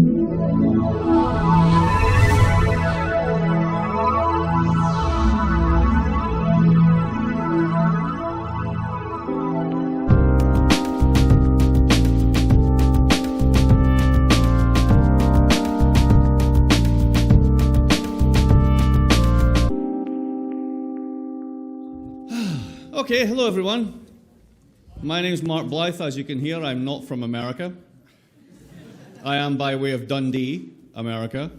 Okay, hello everyone. My name is Mark Blyth. As you can hear, I'm not from America. I am by way of Dundee, America.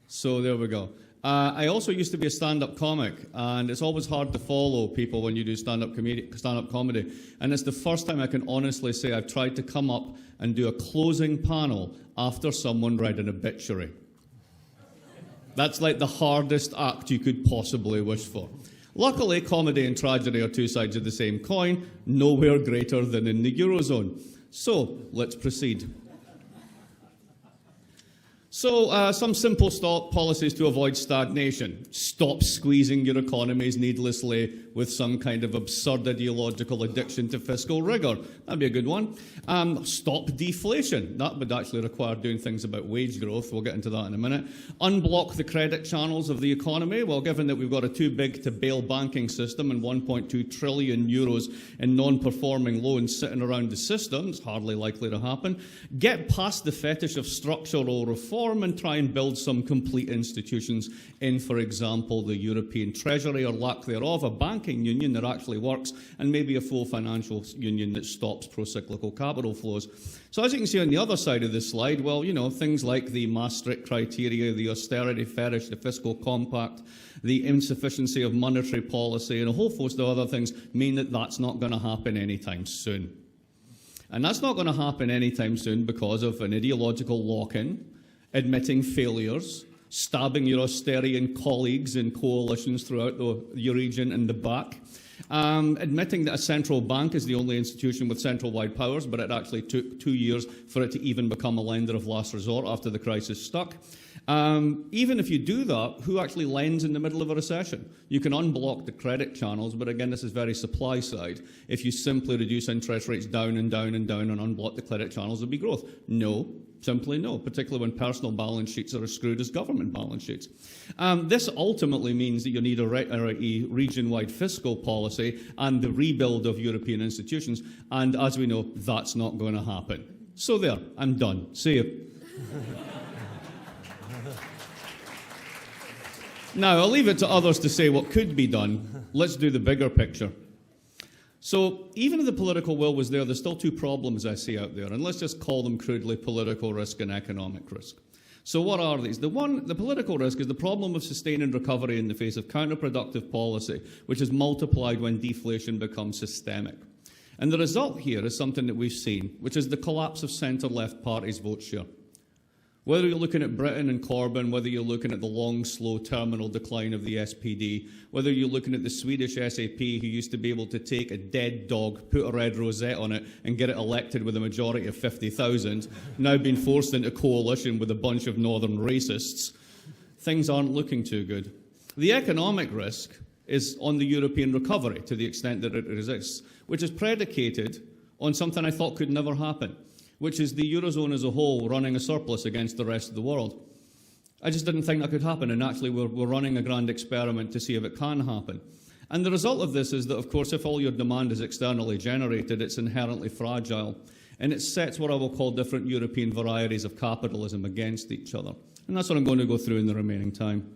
So there we go. I also used to be a stand-up comic, and it's always hard to follow people when you do stand-up comedy. And it's the first time I can honestly say I've tried to come up and do a closing panel after someone read an obituary. That's like the hardest act you could possibly wish for. Luckily, comedy and tragedy are two sides of the same coin, nowhere greater than in the Eurozone. So, let's proceed. So, some simple policies to avoid stagnation. Stop squeezing your economies needlessly with some kind of absurd ideological addiction to fiscal rigour. That'd be a good one. Stop deflation. That would actually require doing things about wage growth. We'll get into that in a minute. Unblock the credit channels of the economy. Well, given that we've got a too-big-to-bail banking system and 1.2 trillion euros in non-performing loans sitting around the system, it's hardly likely to happen. Get past the fetish of structural reform and try and build some complete institutions in, for example, the European Treasury or lack thereof, a banking union that actually works, and maybe a full financial union that stops pro-cyclical capital flows. So as you can see on the other side of this slide, well, you know, things like the Maastricht criteria, the austerity fetish, the fiscal compact, the insufficiency of monetary policy, and a whole host of other things mean that that's not going to happen anytime soon. And that's not going to happen anytime soon because of an ideological lock-in, admitting failures, stabbing your Austerian colleagues in coalitions throughout your region in the back, admitting that a central bank is the only institution with central-wide powers, but it actually took 2 years for it to even become a lender of last resort after the crisis stuck. Even if you do that, who actually lends in the middle of a recession? You can unblock the credit channels, but again, this is very supply side. If you simply reduce interest rates down and down and down and unblock the credit channels, there'll be growth. No. Simply no, particularly when personal balance sheets are as screwed as government balance sheets. This ultimately means that you need a region-wide fiscal policy and the rebuild of European institutions, and as we know, that's not going to happen. So there, I'm done. See you. Now, I'll leave it to others to say what could be done. Let's do the bigger picture. So even if the political will was there, there's still two problems I see out there, and let's just call them crudely political risk and economic risk. So what are these? The political risk is the problem of sustaining recovery in the face of counterproductive policy, which is multiplied when deflation becomes systemic. And the result here is something that we've seen, which is the collapse of centre-left parties' vote share. Whether you're looking at Britain and Corbyn, whether you're looking at the long, slow, terminal decline of the SPD, whether you're looking at the Swedish SAP, who used to be able to take a dead dog, put a red rosette on it, and get it elected with a majority of 50,000, now being forced into coalition with a bunch of northern racists, things aren't looking too good. The economic risk is on the European recovery, to the extent that it exists, which is predicated on something I thought could never happen, which is the Eurozone as a whole running a surplus against the rest of the world. I just didn't think that could happen, and actually we're running a grand experiment to see if it can happen. And the result of this is that, of course, if all your demand is externally generated, it's inherently fragile, and it sets what I will call different European varieties of capitalism against each other. And that's what I'm going to go through in the remaining time.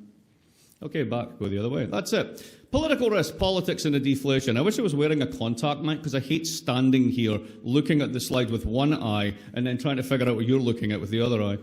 Okay, back, go the other way. That's it. Political risk, politics and a deflation. I wish I was wearing a contact mic because I hate standing here looking at the slide with one eye and then trying to figure out what you're looking at with the other eye.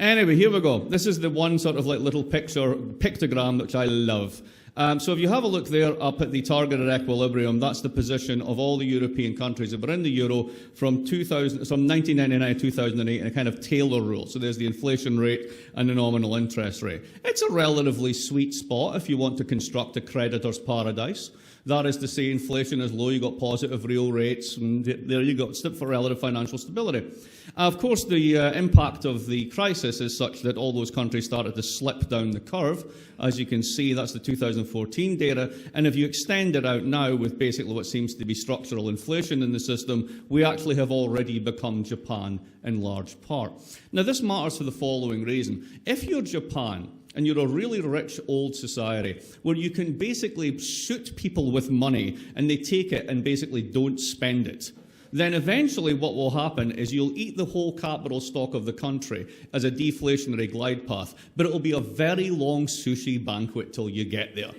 Anyway, here we go. This is the one sort of like little pictogram which I love. So if you have a look there up at the targeted equilibrium, that's the position of all the European countries that were in the euro from 1999 to 2008 in a kind of Taylor rule. So there's the inflation rate and the nominal interest rate. It's a relatively sweet spot if you want to construct a creditor's paradise. That is to say, inflation is low, you've got positive real rates, and there you go, for relative financial stability. Of course, the impact of the crisis is such that all those countries started to slip down the curve. As you can see, that's the 2014 data, and if you extend it out now with basically what seems to be structural inflation in the system, we actually have already become Japan in large part. Now, this matters for the following reason. If you're Japan, and you're a really rich old society where you can basically shoot people with money and they take it and basically don't spend it, then eventually what will happen is you'll eat the whole capital stock of the country as a deflationary glide path, but it will be a very long sushi banquet till you get there.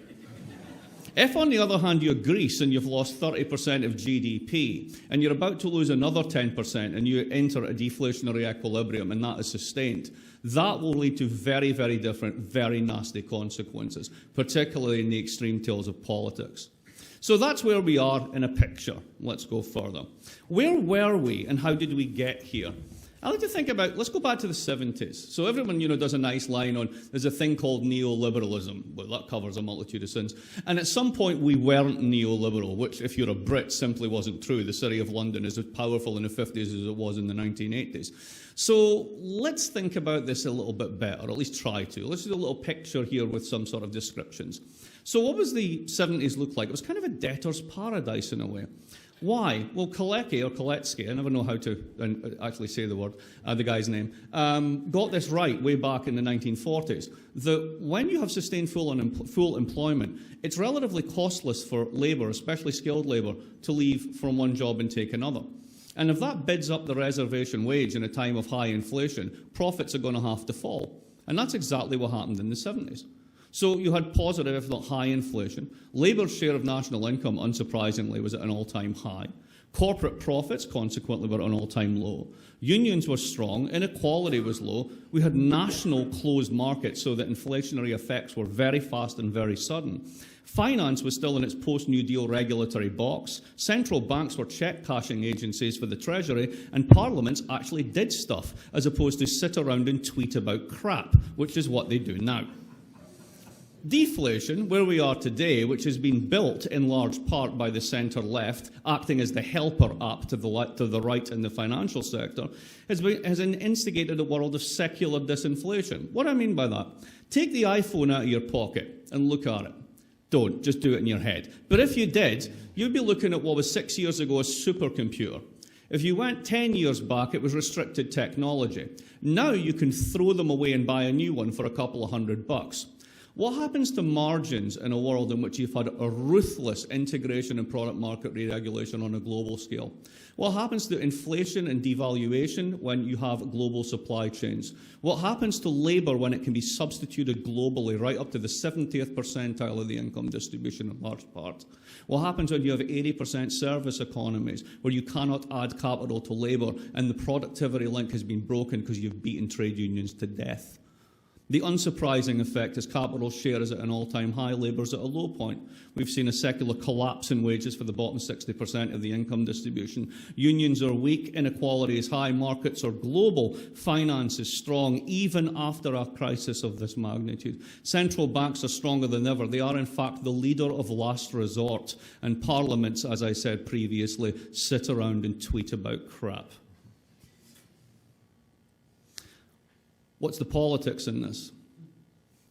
If, on the other hand, you're Greece and you've lost 30% of GDP and you're about to lose another 10% and you enter a deflationary equilibrium and that is sustained, that will lead to very, very different, very nasty consequences, particularly in the extreme tails of politics. So that's where we are in a picture. Let's go further. Where were we and how did we get here? I like to think about, let's go back to the 70s. So everyone, does a nice line on, there's a thing called neoliberalism. Well, that covers a multitude of sins. And at some point, we weren't neoliberal, which, if you're a Brit, simply wasn't true. The City of London is as powerful in the 50s as it was in the 1980s. So let's think about this a little bit better, or at least try to. Let's do a little picture here with some sort of descriptions. So what was the 70s look like? It was kind of a debtor's paradise in a way. Why? Well, Kalecki, or Koletsky, I never know how to actually say the word, the guy's name, got this right way back in the 1940s, that when you have sustained full employment, it's relatively costless for labour, especially skilled labour, to leave from one job and take another. And if that bids up the reservation wage in a time of high inflation, profits are going to have to fall. And that's exactly what happened in the 70s. So you had positive, if not high inflation. Labour's share of national income, unsurprisingly, was at an all-time high. Corporate profits, consequently, were at an all-time low. Unions were strong. Inequality was low. We had national closed markets, so that inflationary effects were very fast and very sudden. Finance was still in its post-New Deal regulatory box. Central banks were check-cashing agencies for the Treasury, and parliaments actually did stuff, as opposed to sit around and tweet about crap, which is what they do now. Deflation, where we are today, which has been built in large part by the centre-left, acting as the helper app to the right in the financial sector, has instigated a world of secular disinflation. What do I mean by that? Take the iPhone out of your pocket and look at it. Don't, just do it in your head. But if you did, you'd be looking at what was 6 years ago a supercomputer. If you went 10 years back, it was restricted technology. Now you can throw them away and buy a new one for a couple of $100. What happens to margins in a world in which you've had a ruthless integration and product market re-regulation on a global scale? What happens to inflation and devaluation when you have global supply chains? What happens to labour when it can be substituted globally right up to the 70th percentile of the income distribution in large part? What happens when you have 80% service economies where you cannot add capital to labour and the productivity link has been broken because you've beaten trade unions to death? The unsurprising effect is capital's share is at an all-time high, labour's at a low point. We've seen a secular collapse in wages for the bottom 60% of the income distribution. Unions are weak, inequality is high, markets are global, finance is strong, even after a crisis of this magnitude. Central banks are stronger than ever. They are, in fact, the leader of last resort. And parliaments, as I said previously, sit around and tweet about crap. What's the politics in this?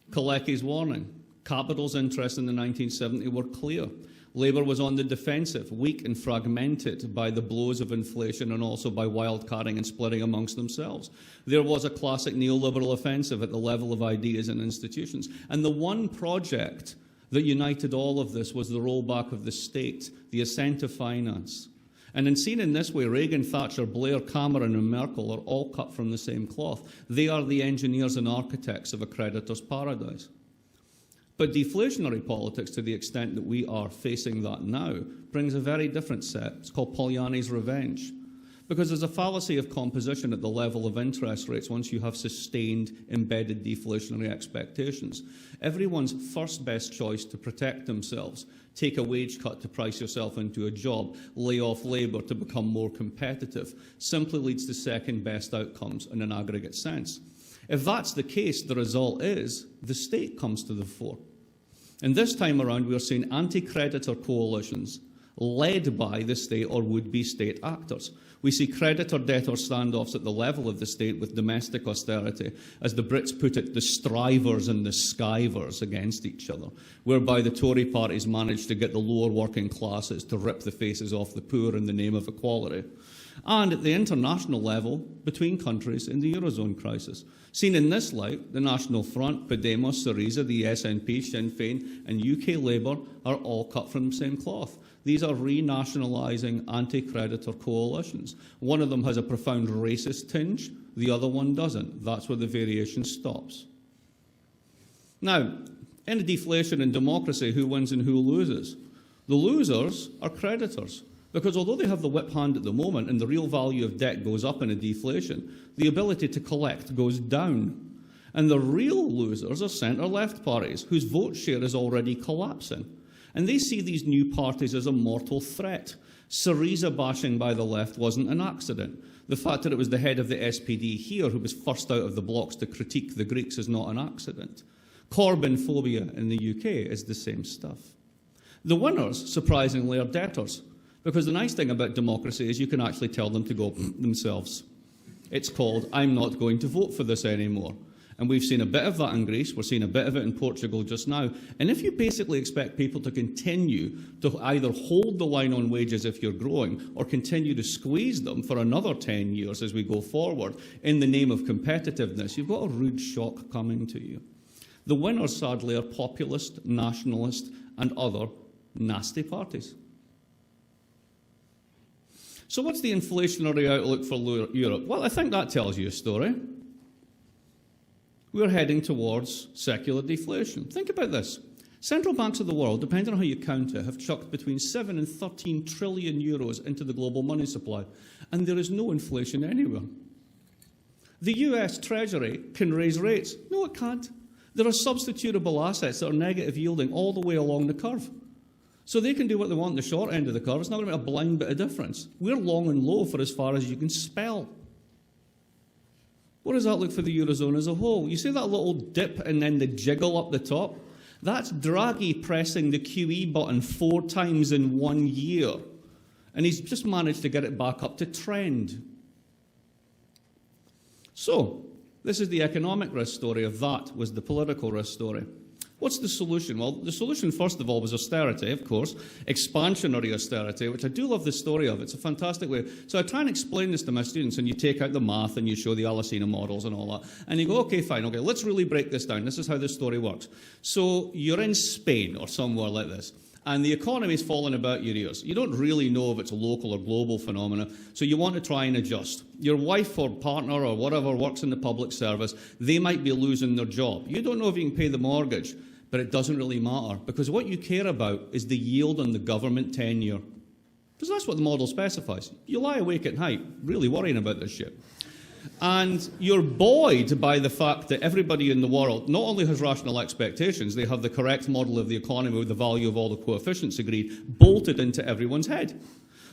Kalecki's warning. Capital's interests in the 1970s were clear. Labour was on the defensive, weak and fragmented by the blows of inflation and also by wildcarding and splitting amongst themselves. There was a classic neoliberal offensive at the level of ideas and institutions. And the one project that united all of this was the rollback of the state, the ascent of finance. And in seen in this way, Reagan, Thatcher, Blair, Cameron and Merkel are all cut from the same cloth. They are the engineers and architects of a creditor's paradise. But deflationary politics, to the extent that we are facing that now, brings a very different set. It's called Polanyi's revenge. Because there's a fallacy of composition at the level of interest rates once you have sustained embedded deflationary expectations. Everyone's first best choice to protect themselves, take a wage cut to price yourself into a job, lay off labour to become more competitive, simply leads to second best outcomes in an aggregate sense. If that's the case, the result is the state comes to the fore. And this time around, we are seeing anti-creditor coalitions led by the state or would-be state actors. We see creditor-debtor standoffs at the level of the state with domestic austerity, as the Brits put it, the strivers and the skivers against each other, whereby the Tory parties managed to get the lower working classes to rip the faces off the poor in the name of equality. And at the international level, between countries in the Eurozone crisis. Seen in this light, the National Front, Podemos, Syriza, the SNP, Sinn Féin and UK Labour are all cut from the same cloth. These are renationalising anti-creditor coalitions. One of them has a profound racist tinge, the other one doesn't. That's where the variation stops. Now, in a deflation in democracy, who wins and who loses? The losers are creditors. Because although they have the whip hand at the moment and the real value of debt goes up in a deflation, the ability to collect goes down. And the real losers are centre-left parties, whose vote share is already collapsing. And they see these new parties as a mortal threat. Syriza bashing by the left wasn't an accident. The fact that it was the head of the SPD here who was first out of the blocks to critique the Greeks is not an accident. Corbyn phobia in the UK is the same stuff. The winners, surprisingly, are debtors. Because the nice thing about democracy is you can actually tell them to go themselves. It's called, I'm not going to vote for this anymore. And we've seen a bit of that in Greece, we're seeing a bit of it in Portugal just now. And if you basically expect people to continue to either hold the line on wages if you're growing, or continue to squeeze them for another 10 years as we go forward in the name of competitiveness, you've got a rude shock coming to you. The winners, sadly, are populist, nationalist and other nasty parties. So what's the inflationary outlook for Europe? Well, I think that tells you a story. We're heading towards secular deflation. Think about this. Central banks of the world, depending on how you count it, have chucked between 7 and 13 trillion euros into the global money supply, and there is no inflation anywhere. The US Treasury can raise rates. No, it can't. There are substitutable assets that are negative yielding all the way along the curve. So they can do what they want in the short end of the curve. It's not going to make a blind bit of difference. We're long and low for as far as you can spell. What does that look for the Eurozone as a whole? You see that little dip and then the jiggle up the top? That's Draghi pressing the QE button 4 times in 1 year. And he's just managed to get it back up to trend. So, this is the economic risk story of that, was the political risk story. What's the solution? Well, the solution, first of all, was austerity, of course, expansionary austerity, which I do love the story of. It's a fantastic way. So I try and explain this to my students, and you take out the math and you show the Alesina models and all that. And you go, okay, fine, okay, let's really break this down. This is how this story works. So you're in Spain or somewhere like this, and the economy's falling about your ears. You don't really know if it's a local or global phenomenon, so you want to try and adjust. Your wife or partner or whatever works in the public service, they might be losing their job. You don't know if you can pay the mortgage. But it doesn't really matter, because what you care about is the yield on the government tenure. Because that's what the model specifies. You lie awake at night, really worrying about this shit. And you're buoyed by the fact that everybody in the world not only has rational expectations, they have the correct model of the economy with the value of all the coefficients agreed, bolted into everyone's head.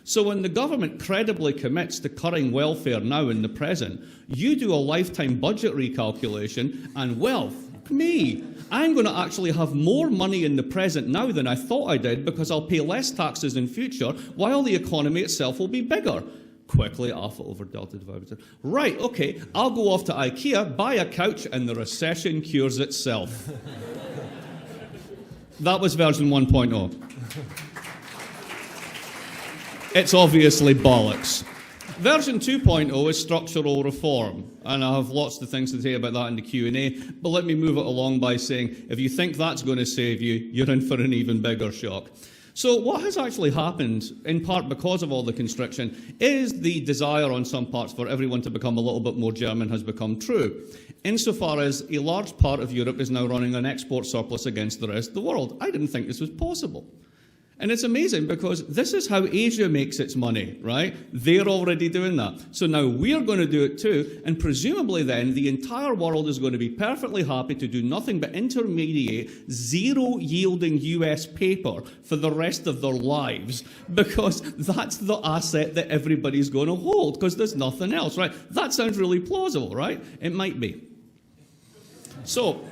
So when the government credibly commits to cutting welfare now in the present, you do a lifetime budget recalculation and, well, me, I'm going to actually have more money in the present now than I thought I did because I'll pay less taxes in future while the economy itself will be bigger. Quickly, alpha over delta divided by 2. Right, okay, I'll go off to IKEA, buy a couch, and the recession cures itself. That was version 1.0. It's obviously bollocks. Version 2.0 is structural reform, and I have lots of things to say about that in the Q&A, but let me move it along by saying, if you think that's going to save you, you're in for an even bigger shock. So what has actually happened, in part because of all the constriction, is the desire on some parts for everyone to become a little bit more German has become true, insofar as a large part of Europe is now running an export surplus against the rest of the world. I didn't think this was possible. And it's amazing because this is how Asia makes its money, right? They're already doing that. So now we're going to do it too, and presumably then the entire world is going to be perfectly happy to do nothing but intermediate zero-yielding US paper for the rest of their lives, because that's the asset that everybody's going to hold, because there's nothing else, right? That sounds really plausible, right? It might be. So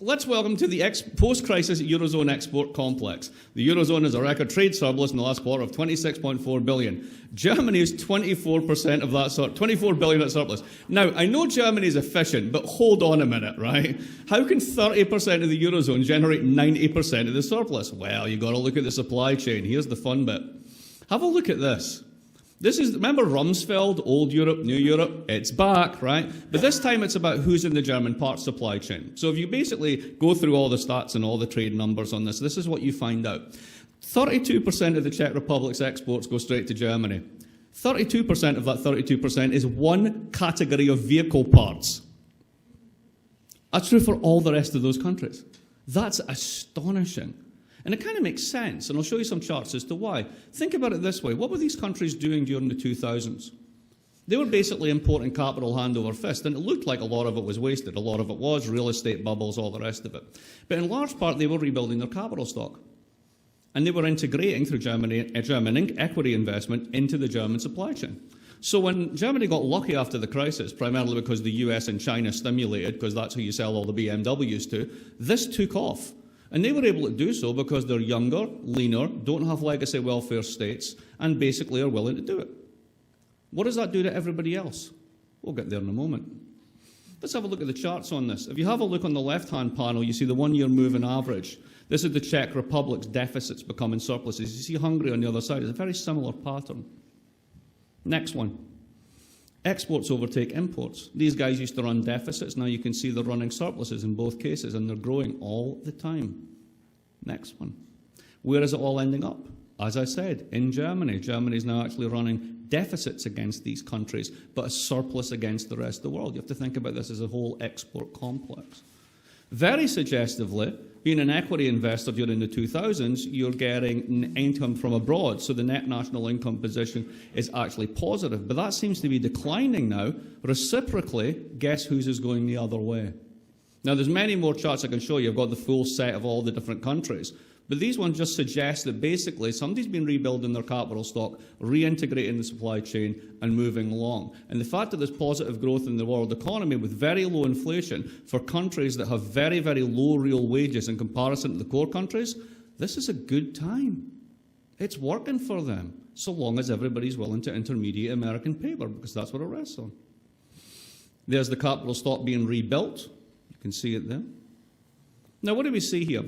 Let's welcome to the post-crisis Eurozone export complex. The Eurozone has a record trade surplus in the last quarter of 26.4 billion. Germany is 24% of that 24 billion at surplus. Now, I know Germany is efficient, but hold on a minute, right? How can 30% of the Eurozone generate 90% of the surplus? Well, you've got to look at the supply chain. Here's the fun bit. Have a look at this. This is, remember Rumsfeld, old Europe, new Europe? It's back, right? But this time it's about who's in the German parts supply chain. So if you basically go through all the stats and all the trade numbers on this, this is what you find out. 32% of the Czech Republic's exports go straight to Germany. 32% of that 32% is one category of vehicle parts. That's true for all the rest of those countries. That's astonishing. And it kind of makes sense, and I'll show you some charts as to why. Think about it this way. What were these countries doing during the 2000s? They were basically importing capital hand over fist, and it looked like a lot of it was wasted. A lot of it was real estate bubbles, all the rest of it. But in large part, they were rebuilding their capital stock. And they were integrating, through German equity investment, into the German supply chain. So when Germany got lucky after the crisis, primarily because the US and China stimulated, because that's who you sell all the BMWs to, this took off. And they were able to do so because they're younger, leaner, don't have legacy welfare states, and basically are willing to do it. What does that do to everybody else? We'll get there in a moment. Let's have a look at the charts on this. If you have a look on the left-hand panel, you see the one-year moving average. This is the Czech Republic's deficits becoming surpluses. You see Hungary on the other side. It's a very similar pattern. Next one. Exports overtake imports. These guys used to run deficits. Now you can see they're running surpluses in both cases, and they're growing all the time. Next one. Where is it all ending up? As I said, in Germany. Germany is now actually running deficits against these countries, but a surplus against the rest of the world. You have to think about this as a whole export complex. Very suggestively, being an equity investor during the 2000s, you're getting income from abroad, so the net national income position is actually positive. But that seems to be declining now. Reciprocally, guess whose is going the other way? Now, there's many more charts I can show you. I've got the full set of all the different countries. But these ones just suggest that basically somebody's been rebuilding their capital stock, reintegrating the supply chain, and moving along. And the fact that there's positive growth in the world economy with very low inflation for countries that have very, very low real wages in comparison to the core countries, this is a good time. It's working for them, so long as everybody's willing to intermediate American paper, because that's what it rests on. There's the capital stock being rebuilt. You can see it there. Now, what do we see here?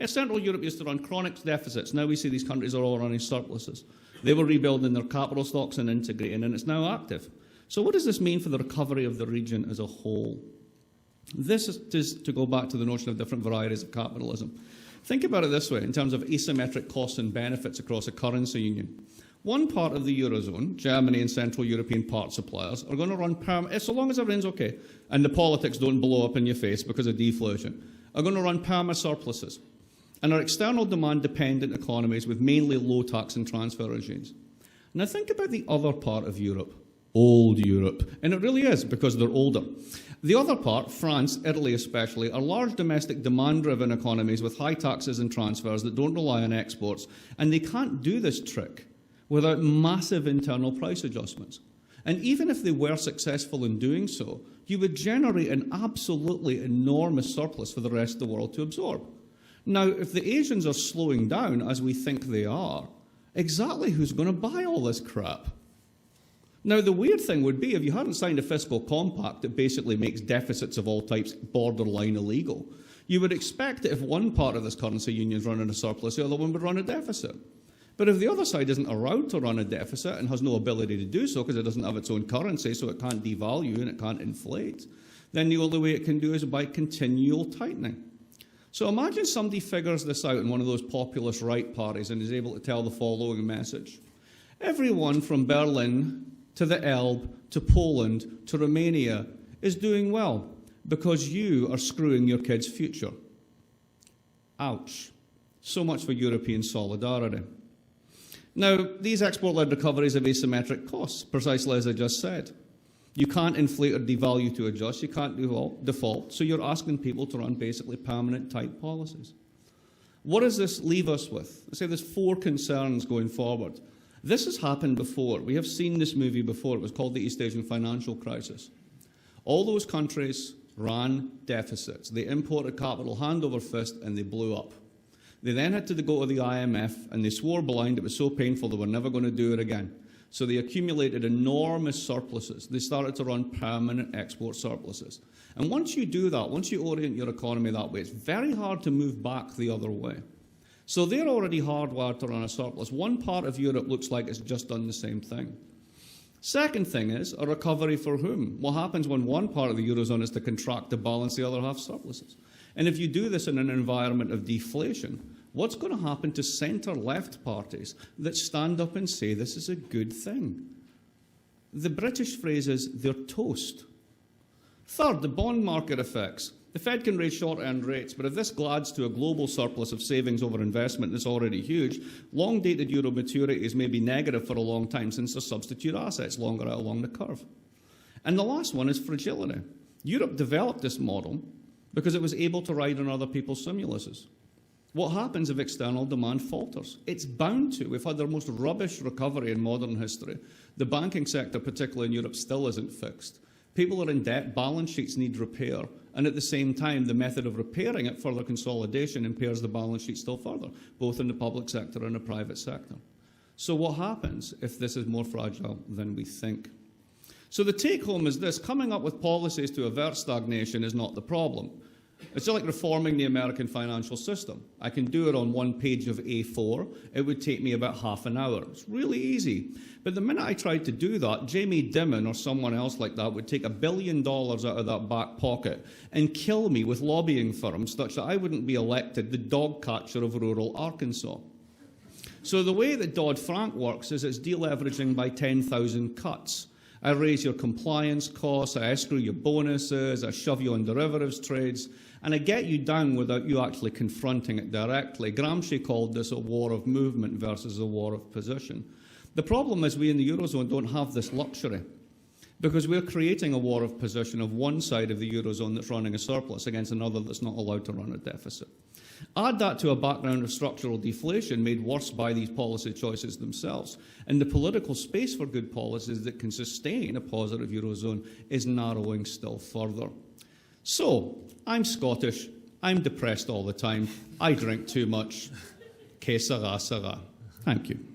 Central Europe used to run chronic deficits. Now we see these countries are all running surpluses. They were rebuilding their capital stocks and integrating, and it's now active. So what does this mean for the recovery of the region as a whole? This is to go back to the notion of different varieties of capitalism. Think about it this way, in terms of asymmetric costs and benefits across a currency union. One part of the Eurozone, Germany and Central European part suppliers, are going to run, so long as everything's okay, and the politics don't blow up in your face because of deflation, are going to run perma-surpluses. And are external demand-dependent economies with mainly low tax and transfer regimes. Now think about the other part of Europe, old Europe, and it really is because they're older. The other part, France, Italy especially, are large domestic demand-driven economies with high taxes and transfers that don't rely on exports, and they can't do this trick without massive internal price adjustments. And even if they were successful in doing so, you would generate an absolutely enormous surplus for the rest of the world to absorb. Now, if the Asians are slowing down, as we think they are, exactly who's going to buy all this crap? Now, the weird thing would be if you hadn't signed a fiscal compact that basically makes deficits of all types borderline illegal, you would expect that if one part of this currency union is running a surplus, the other one would run a deficit. But if the other side isn't allowed to run a deficit and has no ability to do so because it doesn't have its own currency, so it can't devalue and it can't inflate, then the only way it can do is by continual tightening. So imagine somebody figures this out in one of those populist right parties and is able to tell the following message. Everyone from Berlin to the Elbe to Poland to Romania is doing well because you are screwing your kids' future. Ouch. So much for European solidarity. Now, these export-led recoveries have asymmetric costs, precisely as I just said. You can't inflate or devalue to adjust. You can't default. So you're asking people to run basically permanent tight policies. What does this leave us with? Let's say there's 4 concerns going forward. This has happened before. We have seen this movie before. It was called the East Asian Financial Crisis. All those countries ran deficits. They imported capital hand over fist and they blew up. They then had to go to the IMF and they swore blind it was so painful they were never going to do it again. So they accumulated enormous surpluses. They started to run permanent export surpluses. And once you do that, once you orient your economy that way, it's very hard to move back the other way. So they're already hardwired to run a surplus. One part of Europe looks like it's just done the same thing. Second thing is a recovery for whom? What happens when one part of the Eurozone is to contract to balance the other half surpluses? And if you do this in an environment of deflation, what's going to happen to centre-left parties that stand up and say this is a good thing? The British phrase is they're toast. Third, the bond market effects. The Fed can raise short-end rates, but if this glads to a global surplus of savings over investment that's already huge, long-dated euro maturities may be negative for a long time since they're substitute assets longer out along the curve. And the last one is fragility. Europe developed this model because it was able to ride on other people's stimuluses. What happens if external demand falters? It's bound to. We've had the most rubbish recovery in modern history. The banking sector, particularly in Europe, still isn't fixed. People are in debt, balance sheets need repair, and at the same time, the method of repairing it, further consolidation, impairs the balance sheet still further, both in the public sector and the private sector. So what happens if this is more fragile than we think? So the take-home is this: coming up with policies to avert stagnation is not the problem. It's like reforming the American financial system. I can do it on one page of A4. It would take me about half an hour. It's really easy. But the minute I tried to do that, Jamie Dimon or someone else like that would take $1 billion out of that back pocket and kill me with lobbying firms such that I wouldn't be elected the dog catcher of rural Arkansas. So the way that Dodd-Frank works is it's deleveraging by 10,000 cuts. I raise your compliance costs, I escrow your bonuses, I shove you on derivatives trades, and I get you down without you actually confronting it directly. Gramsci called this a war of movement versus a war of position. The problem is we in the Eurozone don't have this luxury because we're creating a war of position of one side of the Eurozone that's running a surplus against another that's not allowed to run a deficit. Add that to a background of structural deflation made worse by these policy choices themselves, and the political space for good policies that can sustain a positive Eurozone is narrowing still further. So, I'm Scottish, I'm depressed all the time, I drink too much. Que sera, sera. Thank you.